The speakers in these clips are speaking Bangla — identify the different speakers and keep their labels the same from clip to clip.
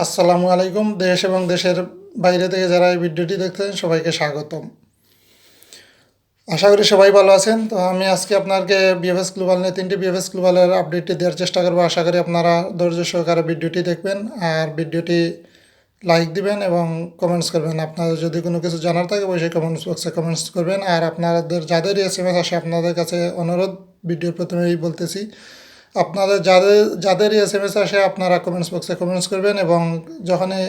Speaker 1: আসসালামু আলাইকুম। দেশ এবং দেশের বাইরে থেকে যারা এই ভিডিওটি দেখতেছেন সবাইকে স্বাগতম। আশা করি সবাই ভালো আছেন। তো আমি আজকে আপনাকে বিএফএস গ্লোবাল নিয়ে ৩টি বিএফএস গ্লোবালের আপডেটটি দেওয়ার চেষ্টা করব। আশা করি আপনারা ধৈর্য সহকারে ভিডিওটি দেখবেন আর ভিডিওটি লাইক দিবেন এবং কমেন্টস করবেন। আপনাদের যদি কোনো কিছু জানার থাকে অবশ্যই কমেন্টস বক্সে কমেন্টস করবেন। আর আপনাদের যাদের এসএমএস আসে আপনাদের কাছে অনুরোধ, ভিডিওর প্রথমেই বলতেছি, আপনাদের যাদেরই এসএমএস আসে আপনারা কমেন্টস বক্সে কমেন্টস করবেন এবং যখনই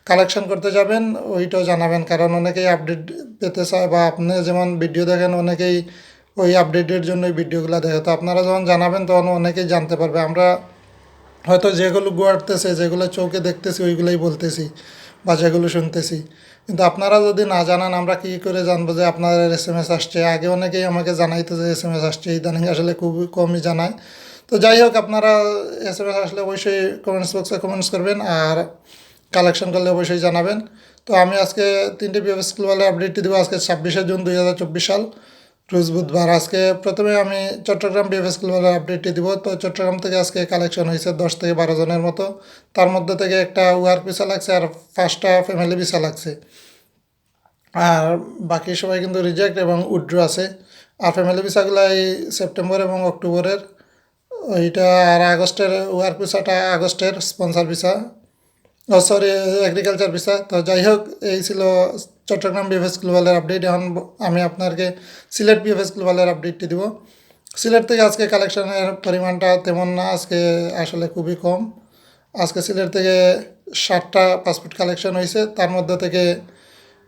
Speaker 1: কালেকশন করতে যাবেন ওইটাও জানাবেন, কারণ অনেকেই আপডেট পেতে চায় বা আপনি যেমন ভিডিও দেখেন অনেকেই ওই আপডেটের জন্য ওই ভিডিওগুলো দেখে। তো আপনারা যখন জানাবেন তখন অনেকেই জানতে পারবে। আমরা হয়তো যেগুলো গুয়াড়তেছে, যেগুলো চোখে দেখতেছি ওইগুলোই বলতেছি বা যেগুলো শুনতেছি, কিন্তু আপনারা যদি না জানান আমরা কী করে জানবো যে আপনাদের এসএমএস আসছে। আগে অনেকেই আমাকে জানাইতো যে এসএমএস আসছে, ইদানিং আসলে খুবই কমই জানায়। তো যাই হোক, আপনারা এসএমএস আসলে অবশ্যই কমেন্টস বক্সে কমেন্টস করবেন আর কালেকশন করলে অবশ্যই জানাবেন। তো আমি আজকে 3টি বিএফএস গ্লোবালের আপডেটটি দেবো। আজকে 26শে জুন 2024 সাল, রোজ বুধবার। আজকে প্রথমে আমি চট্টগ্রাম বিএফএস গ্লোবালের আপডেটটি দিব। তো চট্টগ্রাম থেকে আজকে কালেকশন হয়েছে 10 থেকে 12 জনের মতো। তার মধ্যে থেকে একটা ওয়ার্ক ভিসা লাগছে আর 5টা ফ্যামিলি ভিসা লাগছে। আর বাকি সবাই কিন্তু রিজেক্ট এবং উইথড্র আছে। আর ফ্যামিলি ভিসাগুলো এই সেপ্টেম্বর এবং অক্টোবরের, ওইটা আর আগস্টের ওয়ার্ক ভিসাটা আগস্টের স্পন্সর ভিসা, ও সরি এগ্রিকালচার ভিসা। তো যাই হোক, এই ছিল চট্টগ্রাম বিএফএস গ্লোবালের আপডেট। এখন আমি আপনাকে সিলেট বিএফএস গ্লোবালের আপডেটটি দিব। সিলেট থেকে আজকে কালেকশনের পরিমাণটা তেমন না, আজকে আসলে খুবই কম। আজকে সিলেট থেকে 60টা পাসপোর্ট কালেকশন হয়েছে, তার মধ্যে থেকে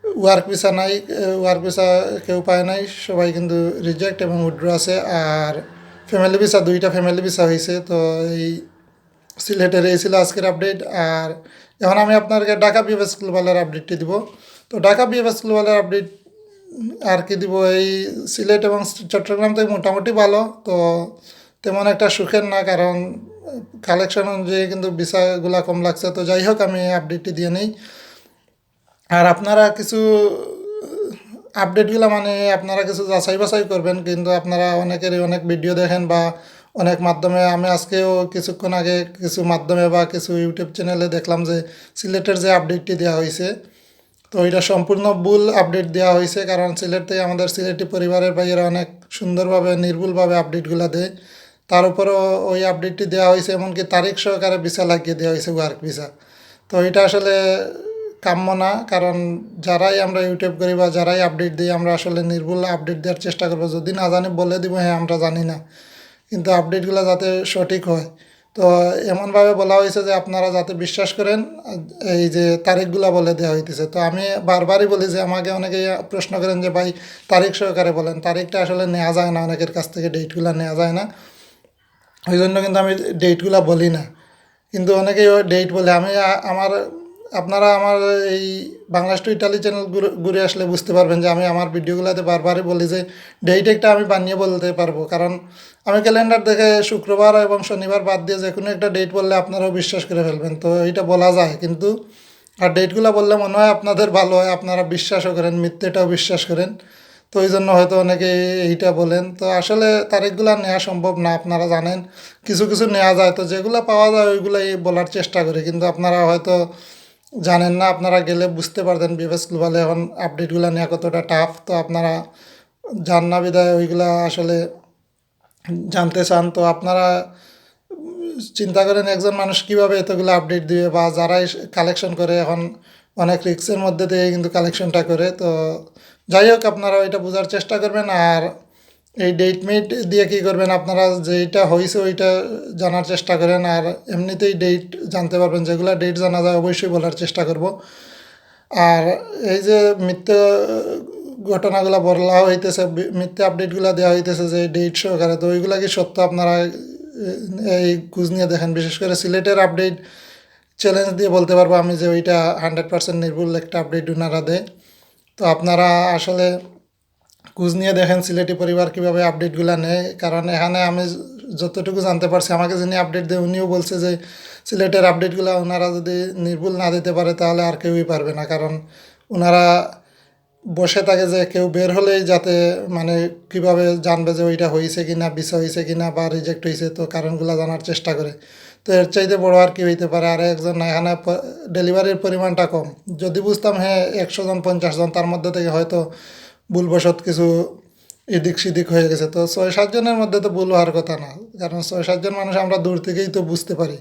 Speaker 1: ওয়ার্ক ভিসা নাই, ওয়ার্ক ভিসা কেউ পায় নাই, সবাই কিন্তু রিজেক্ট এবং উইথড্র আছে। আর ফ্যামিলি ভিসা 2টা ফ্যামিলি ভিসা হয়েছে। তো এই সিলেটের এই ছিল আজকের আপডেট। আর এখন আমি আপনাকে ঢাকা বিএফএস গ্লোবালের আপডেটটি দিব। তো ঢাকা বিএফএস গ্লোবালের আপডেট আর কি দিব, এই সিলেট এবং চট্টগ্রাম থেকে মোটামুটি ভালো, তো তেমন একটা সুখের না, কারণ কালেকশন অনুযায়ী কিন্তু ভিসাগুলা কম লাগছে। তো যাই হোক, আমি আপডেটটি দিয়ে নিই। আর আপনারা কিছু আপডেটগুলো মানে আপনারা কিছু যাচাই বাছাই করবেন, কিন্তু আপনারা অনেকেরই অনেক ভিডিও দেখেন বা অনেক মাধ্যমে, আমি আজকেও কিছুক্ষণ আগে কিছু মাধ্যমে বা কিছু ইউটিউব চ্যানেলে দেখলাম যে সিলেটের যে আপডেটটি দেওয়া হয়েছে, তো ওইটা সম্পূর্ণ ভুল আপডেট দেওয়া হয়েছে। কারণ সিলেট থেকে আমাদের সিলেটি পরিবারের ভাইয়েরা অনেক সুন্দরভাবে নির্ভুলভাবে আপডেটগুলো দেয়। তার উপরও ওই আপডেটটি দেওয়া হয়েছে, এমনকি তারিখ সহকারে ভিসা লাগিয়ে দেওয়া হয়েছে, ওয়ার্ক ভিসা। তো এটা আসলে কাম্য না, কারণ যারাই আমরা ইউটিউব করি বা যারাই আপডেট দিই আমরা আসলে নির্ভুল আপডেট দেওয়ার চেষ্টা করবো। যদি না জানি বলে দিব হ্যাঁ আমরা জানি না, কিন্তু আপডেটগুলো যাতে সঠিক হয়। তো এমনভাবে বলা হয়েছে যে আপনারা যাতে বিশ্বাস করেন, এই যে তারিখগুলো বলে দেওয়া হইতেছে। তো আমি বারবারই বলি যে আমাকে অনেকে প্রশ্ন করেন যে ভাই তারিখ সহকারে বলেন, তারিখটা আসলে নেওয়া যায় না, অনেকের কাছ থেকে ডেটগুলো নেওয়া যায় না, ওই জন্য কিন্তু আমি ডেটগুলো বলি না। কিন্তু অনেকেই ডেট বলে। আমি আমার আপনারা আমার এই বাংলাদেশ টু ইটালি চ্যানেল ঘুরে আসলে বুঝতে পারবেন যে আমি আমার ভিডিওগুলোতে বারবারই বলি যে ডেট একটা আমি বানিয়ে বলতে পারবো, কারণ আমি ক্যালেন্ডার দেখে শুক্রবার এবং শনিবার বাদ দিয়ে যে কোনো একটা ডেট বললে আপনারাও বিশ্বাস করে ফেলবেন। তো এইটা বলা যায়, কিন্তু আর ডেটগুলো বললে মনে হয় আপনাদের ভালো হয়, আপনারা বিশ্বাসও করেন, মিথ্যেটাও বিশ্বাস করেন। তো এই জন্য হয়তো অনেকে এইটা বলেন। তো আসলে তারিখগুলো নেওয়া সম্ভব না, আপনারা জানেন। কিছু কিছু নেওয়া যায়, তো যেগুলো পাওয়া যায় ওইগুলাই বলার চেষ্টা করি, কিন্তু আপনারা হয়তো জানেন না। আপনারা গেলে বুঝতে পারতেন বিএফএস গ্লোবালে এখন আপডেটগুলো নেওয়া কতটা টাফ। তো আপনারা জান না বিধায় ওইগুলা আসলে জানতে চান। তো আপনারা চিন্তা করেন একজন মানুষ কীভাবে এতগুলো আপডেট দিবে, বা যারাই কালেকশন করে এখন অনেক রিস্কের মধ্যে দিয়ে কিন্তু কালেকশনটা করে। তো যাই হোক, আপনারা ওইটা বোঝার চেষ্টা করবেন। আর এই ডেট মেট দিয়ে কী করবেন, আপনারা যেইটা হয়েছে ওইটা জানার চেষ্টা করেন। আর এমনিতেই ডেট জানতে পারবেন, যেগুলো ডেট জানা যায় অবশ্যই বলার চেষ্টা করব। আর এই যে মিথ্যে ঘটনাগুলো বলা হইতেছে, মিথ্যে আপডেটগুলো দেওয়া হইতেছে যে ডেট সহকারে, তো ওইগুলা কি সত্য আপনারা এই খোঁজ নিয়ে দেখেন। বিশেষ করে সিলেটের আপডেট চ্যালেঞ্জ দিয়ে বলতে পারবো আমি যে ওইটা 100% নির্ভুল একটা আপডেট ওনারা দেয়। তো আপনারা আসলে খোঁজ নিয়ে দেখেন সিলেটি পরিবার কীভাবে আপডেটগুলো নেয়। কারণ এখানে আমি যতটুকু জানতে পারছি, আমাকে যিনি আপডেট দেয় উনিও বলছে যে সিলেটের আপডেটগুলো ওনারা যদি নির্ভুল না দিতে পারে তাহলে আর কেউই পারবে না। কারণ ওনারা বসে থাকে যে কেউ বের হলেই যাতে মানে কিভাবে জানবে যে ওইটা হয়েছে কি না, ভিসা হয়েছে কি না বা রিজেক্ট হয়েছে, তো কারণগুলো জানার চেষ্টা করে। তো এর চাইতে বড় আর কি হইতে পারে, আর একজন না, এখানে ডেলিভারির পরিমাণটা কম। যদি বুঝতাম হ্যাঁ 100 জন 50 জন, তার মধ্যে থেকে হয়তো ভুলবশত কিছু এদিক সেদিক হয়ে গেছে। তো 6-7 জনের মধ্যে তো ভুল হওয়ার কথা না, কারণ 6-7 জন মানুষ আমরা দূর থেকেই তো বুঝতে পারি।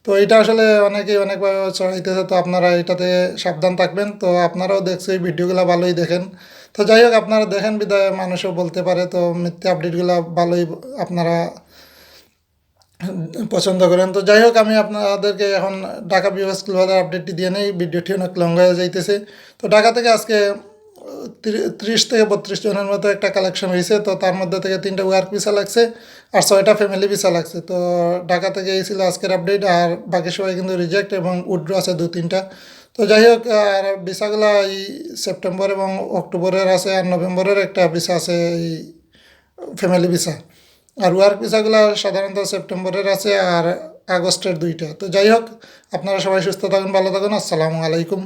Speaker 1: তো এটা আসলে অনেকেই অনেকভাবে চড়াইতেছে, তো আপনারা এটাতে সাবধান থাকবেন। তো আপনারাও দেখছো এই ভিডিওগুলো ভালোই দেখেন। তো যাই হোক, আপনারা দেখেন বিদায় মানুষও বলতে পারে, তো মিথ্যে আপডেটগুলো ভালোই আপনারা পছন্দ করেন। তো যাই হোক, আমি আপনাদেরকে এখন ঢাকা বিভাগ স্কুল বাজার আপডেটটি দিয়ে নেই, ভিডিওটি অনেক লং হয়ে যাইতেছে। তো ঢাকা থেকে আজকে 30 থেকে 32 জনের মতো একটা কালেকশন হয়েছে। তো তার মধ্যে থেকে 3টা ওয়ার্ক ভিসা লাগছে আর 6টা ফ্যামিলি ভিসা লাগছে। তো ঢাকা থেকে এই ছিল আজকের আপডেট, আর বাকি সবাই কিন্তু রিজেক্ট এবং উইথড্র আছে 2-3টা। তো যাই হোক, আর ভিসাগুলো এই সেপ্টেম্বর এবং অক্টোবরের আছে, আর নভেম্বরের একটা ভিসা আছে এই ফ্যামিলি ভিসা। আর ওয়ার্ক ভিসাগুলো সাধারণত সেপ্টেম্বরের আছে আর আগস্টের 2টা। তো যাই হোক, আপনারা সবাই সুস্থ থাকুন, ভালো থাকুন, আসসালামু আলাইকুম।